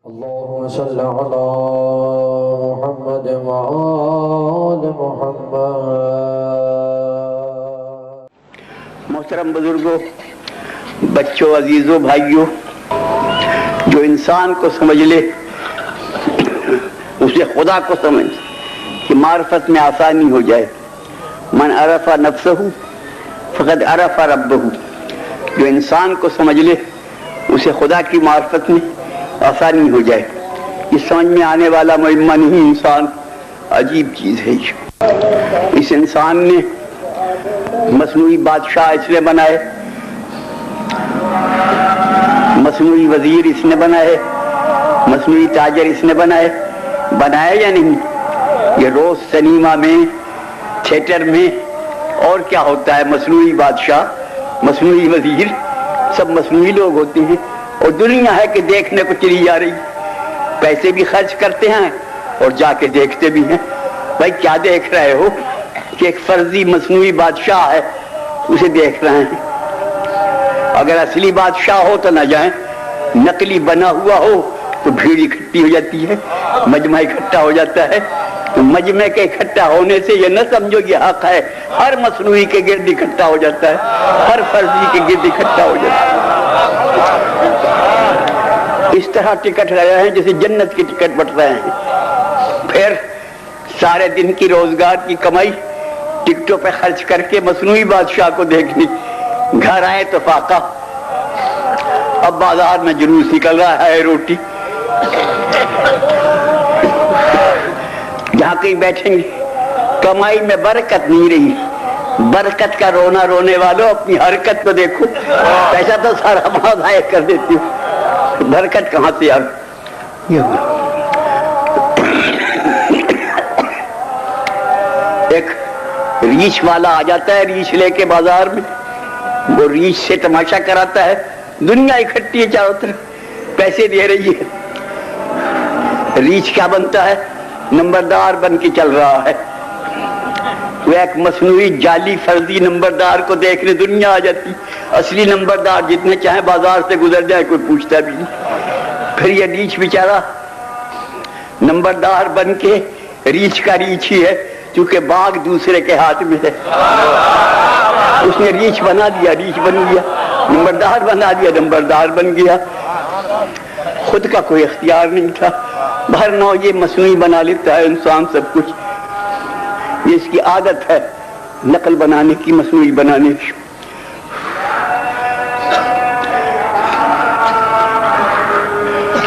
اللهم صل على محمد وآل محمد۔ محترم بزرگوں، بچوں، عزیزوں، بھائیوں، جو انسان کو سمجھ لے اسے خدا کو سمجھ کہ معرفت میں آسانی ہو جائے۔ من عرف نفسہ فقد عرف ربہ، جو انسان کو سمجھ لے اسے خدا کی معرفت میں آسانی ہو جائے۔ یہ سمجھ میں آنے والا معمہ نہیں، انسان عجیب چیز ہے۔ اس انسان نے مصنوعی بادشاہ اس نے بنائے، مصنوعی وزیر اس نے بنائے، مصنوعی تاجر اس نے بنائے یا نہیں؟ یہ روز سنیما میں، تھیٹر میں اور کیا ہوتا ہے، مصنوعی بادشاہ، مصنوعی وزیر، سب مصنوعی لوگ ہوتے ہیں۔ اور دنیا ہے کہ دیکھنے کو چلی جا رہی، پیسے بھی خرچ کرتے ہیں اور جا کے دیکھتے بھی ہیں۔ بھائی کیا دیکھ رہے ہو کہ ایک فرضی مصنوعی بادشاہ ہے، اسے دیکھ رہے ہیں۔ اگر اصلی بادشاہ ہو تو نہ جائیں، نقلی بنا ہوا ہو تو بھیڑ اکٹھی ہو جاتی ہے، مجمع اکٹھا ہو جاتا ہے۔ تو مجمع کے اکٹھا ہونے سے یہ نہ سمجھو یہ حق ہے، ہر مصنوعی کے گرد اکٹھا ہو جاتا ہے، ہر فرضی کے گرد اکٹھا ہو جاتا ہے۔ اس طرح ٹکٹ رہے ہیں جیسے جنت کی ٹکٹ بٹ رہے ہیں۔ پھر سارے دن کی روزگار کی کمائی ٹکٹوں پہ خرچ کر کے مصنوعی بادشاہ کو دیکھنے، گھر آئے تو فاقہ۔ اب بازار میں جلوس نکل رہا ہے روٹی، جہاں کہیں بیٹھیں گے کمائی میں برکت نہیں رہی۔ برکت کا رونا رونے والوں اپنی حرکت کو دیکھو، پیسہ تو سارا وہاں ضائع کر دیتی ہوں، برکت کہاں سے آ گئی؟ ایک ریچھ والا آ جاتا ہے ریچھ لے کے بازار میں، وہ ریچھ سے تماشا کراتا ہے، دنیا اکٹھی ہے چاروں طرف، پیسے دے رہی ہے۔ ریچھ کیا بنتا ہے؟ نمبردار بن کے چل رہا ہے۔ وہ ایک مصنوعی جعلی فرضی نمبردار کو دیکھنے دنیا آ جاتی، اصلی نمبردار جتنے چاہیں بازار سے گزر جائے کوئی پوچھتا بھی نہیں۔ پھر یہ ریچھ بیچارہ نمبردار بن کے ریچھ کا ریچھ ہی ہے، چونکہ باغ دوسرے کے ہاتھ میں ہے، اس نے ریچھ بنا دیا، ریچھ بن گیا، نمبردار بنا دیا، نمبردار بن گیا، خود کا کوئی اختیار نہیں تھا۔ بہر نو یہ مصنوعی بنا لیتا ہے انسان سب کچھ، یہ اس کی عادت ہے نقل بنانے کی، مصنوعی بنانے کی۔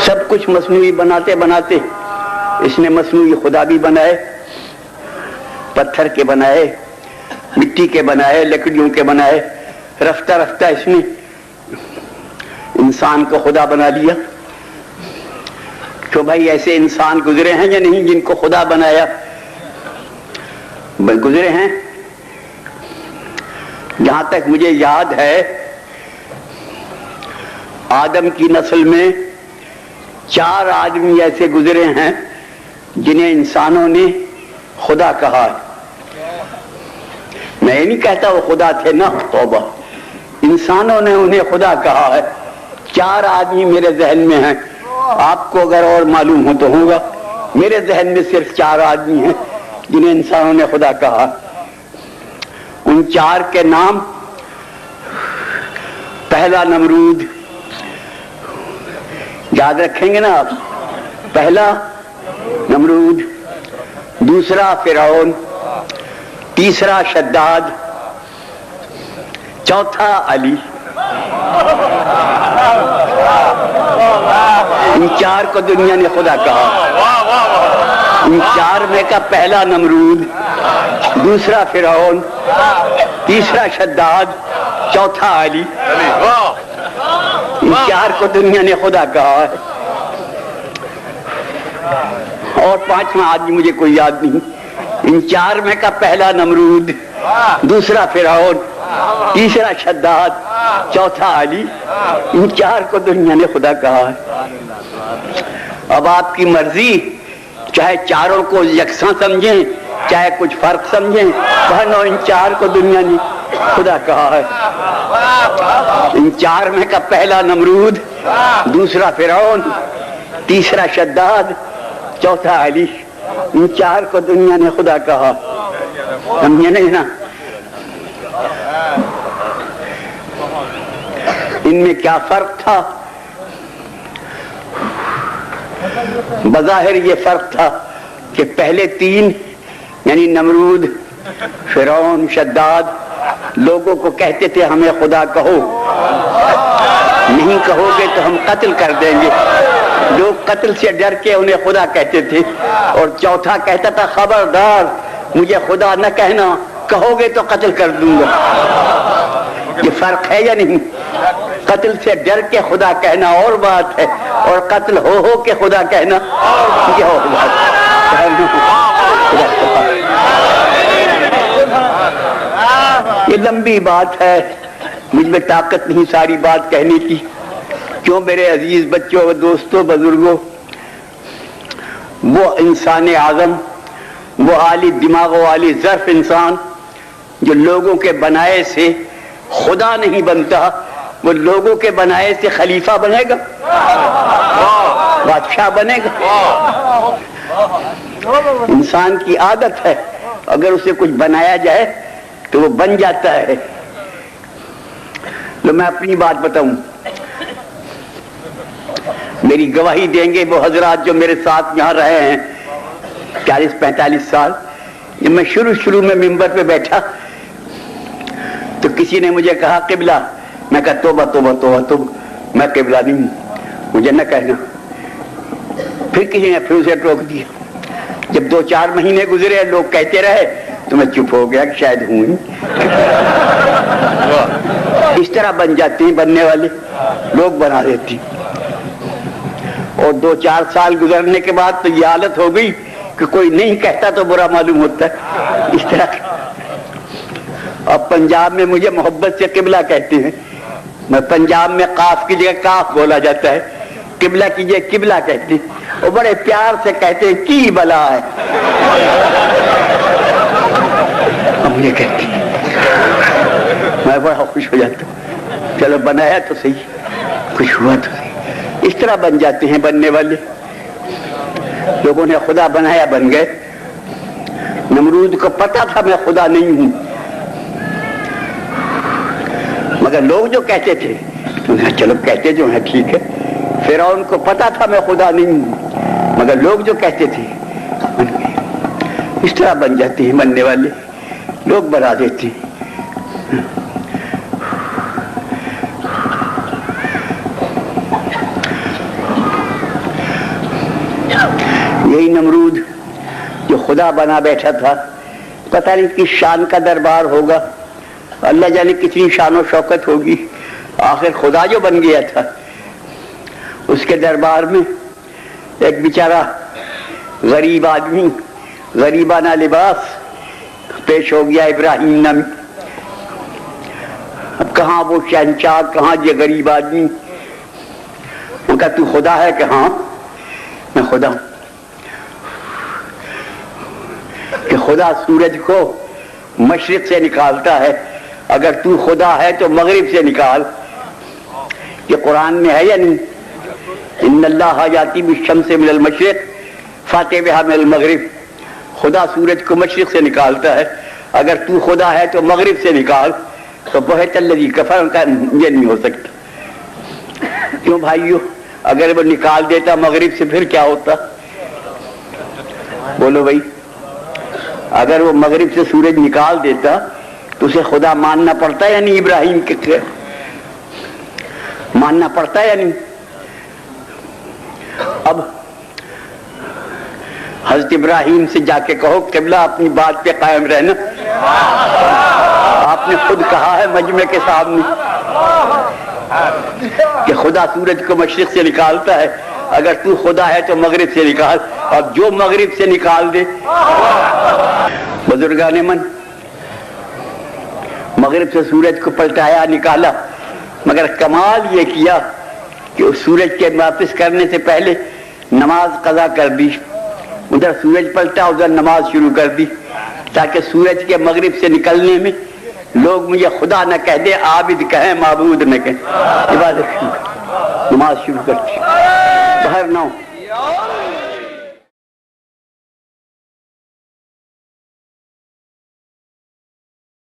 سب کچھ مصنوعی بناتے بناتے اس نے مصنوعی خدا بھی بنائے، پتھر کے بنائے، مٹی کے بنائے، لکڑیوں کے بنائے۔ رفتہ رفتہ اس نے انسان کو خدا بنا لیا۔ تو بھائی ایسے انسان گزرے ہیں یا نہیں جن کو خدا بنایا؟ گزرے ہیں۔ جہاں تک مجھے یاد ہے آدم کی نسل میں 4 آدمی ایسے گزرے ہیں جنہیں انسانوں نے خدا کہا۔ میں یہ نہیں کہتا وہ خدا تھے نا، توبہ، انسانوں نے انہیں خدا کہا ہے۔ 4 آدمی میرے ذہن میں ہیں، آپ کو اگر اور معلوم ہو تو ہوگا، میرے ذہن میں صرف 4 آدمی ہیں جنہیں انسانوں نے خدا کہا۔ ان 4 کے نام، پہلا نمرود، یاد رکھیں گے نا آپ، پہلا نمرود، دوسرا فرعون، تیسرا شداد، چوتھا علی۔ ان 4 کو دنیا نے خدا کہا۔ ان 4 میں کا پہلا نمرود، دوسرا فرعون، تیسرا شداد، چوتھا علی، ان 4 کو دنیا نے خدا کہا ہے۔ اور 5واں آدمی مجھے کوئی یاد نہیں۔ ان 4 میں کا پہلا نمرود، دوسرا فرعون، تیسرا شداد، چوتھا علی، ان 4 کو دنیا نے خدا کہا ہے۔ اب آپ کی مرضی، چاہے 4 کو یکساں سمجھیں چاہے کچھ فرق سمجھیں، بہنوں ان 4 کو دنیا نے خدا کہا ہے۔ ان 4 میں کا پہلا نمرود، دوسرا فرعون، تیسرا شداد، چوتھا علی، ان چار کو دنیا نے خدا کہا. سمجھے نہیں نا؟ ان میں کیا فرق تھا؟ بظاہر یہ فرق تھا کہ پہلے تین یعنی نمرود، فرعون، شداد لوگوں کو کہتے تھے ہمیں خدا کہو، نہیں کہو گے تو ہم قتل کر دیں گے. لوگ قتل سے ڈر کے انہیں خدا کہتے تھے. اور چوتھا کہتا تھا خبردار مجھے خدا نہ کہنا، کہو گے تو قتل کر دوں گا. یہ فرق ہے یا نہیں؟ قتل سے ڈر کے خدا کہنا اور بات ہے، اور قتل ہو کے خدا کہنا یہ اور بات ہے. یہ لمبی بات ہے، مجھ میں طاقت نہیں ساری بات کہنے کی. کیوں میرے عزیز بچوں و دوستوں بزرگوں، وہ انسان اعظم، وہ عالی دماغ و عالی ظرف انسان جو لوگوں کے بنائے سے خدا نہیں بنتا، وہ لوگوں کے بنائے سے خلیفہ بنے گا، بادشاہ بنے گا. انسان کی عادت ہے اگر اسے کچھ بنایا جائے تو وہ بن جاتا ہے. تو میں اپنی بات بتاؤں، میری گواہی دیں گے وہ حضرات جو میرے ساتھ یہاں رہے ہیں 40-45 سال. جب میں شروع میں ممبر پہ بیٹھا تو کسی نے مجھے کہا قبلہ، میں کہا توبہ توبہ توبہ توبہ، میں قبلہ نہیں ہوں، مجھے نہ کہنا. پھر کسی نے پھر اسے ٹوک دیا. جب 2-4 مہینے گزرے لوگ کہتے رہے تو میں چپ ہو گیا کہ شاید ہوں. اس طرح بن جاتے ہیں بننے والے لوگ، بنا دیتے. اور 2-4 سال گزرنے کے بعد تو یہ حالت ہو گئی کہ کوئی نہیں کہتا تو برا معلوم ہوتا ہے. اس طرح اب پنجاب میں مجھے محبت سے قبلہ کہتے ہیں. میں پنجاب میں قاف کی جگہ کاف بولا جاتا ہے، قبلہ کی جگہ قبلہ کہتے ہیں، اور بڑے پیار سے کہتے ہیں کی بلا ہے. مجھے کہتے ہیں میں بڑا خوش ہو جاتا ہوں. چلو بنایا تو صحیح، خوش ہوا تو صحیح. اس طرح بن جاتے ہیں بننے والے. لوگوں نے خدا بنایا، بن گئے. نمرود کو پتا تھا میں خدا نہیں ہوں، مگر لوگ جو کہتے تھے چلو کہتے جو ہیں ٹھیک ہے. فرعون کو پتا تھا میں خدا نہیں ہوں، مگر لوگ جو کہتے تھے بن گئے. اس طرح بن جاتے ہیں بننے والے، لوگ بنا دیتے ہیں. یہی نمرود جو خدا بنا بیٹھا تھا، پتہ نہیں کس شان کا دربار ہوگا، اللہ جانے کتنی شان و شوکت ہوگی. آخر خدا جو بن گیا تھا اس کے دربار میں ایک بیچارہ غریب آدمی، غریبانہ لباس پیش ہو گیا ابراہیم نامی. اب کہاں وہ شہنشاہ، کہاں یہ غریب آدمی. ان کا تو خدا ہے کہ ہاں میں خدا ہوں. کہ خدا سورج کو مشرق سے نکالتا ہے، اگر تو خدا ہے تو مغرب سے نکال. یہ قرآن میں ہے یا نہیں؟ ان اللہ یاتی بالشمس من المشرق فاتی بہا من المغرب. خدا سورج کو مشرق سے نکالتا ہے، اگر تو خدا ہے تو مغرب سے نکال. تو بہت الذی کفر کا یہ نہیں ہو سکتا. کیوں بھائیو؟ اگر وہ نکال دیتا مغرب سے پھر کیا ہوتا؟ بولو بھائی. اگر وہ مغرب سے سورج نکال دیتا تو اسے خدا ماننا پڑتا یا نہیں؟ ابراہیم کے ماننا پڑتا یا نہیں؟ اب حضرت ابراہیم سے جا کے کہو قبلہ اپنی بات پہ قائم رہنا. آپ نے خود کہا ہے مجمع کے سامنے کہ خدا سورج کو مشرق سے نکالتا ہے، اگر تو خدا ہے تو مغرب سے نکال. اب جو مغرب سے نکال دے. بزرگان من مغرب سے سورج کو پلٹایا، نکالا، مگر کمال یہ کیا کہ اس سورج کے واپس کرنے سے پہلے نماز قضا کر دی. ادھر سورج پلٹا، ادھر نماز شروع کر دی، تاکہ سورج کے مغرب سے نکلنے میں لوگ مجھے خدا نہ کہہ دے، عابد کہیں، معبود نہ کہیں. عبادت شروع، نماز شروع کر دی. باہر نہ ہو. یا اللہ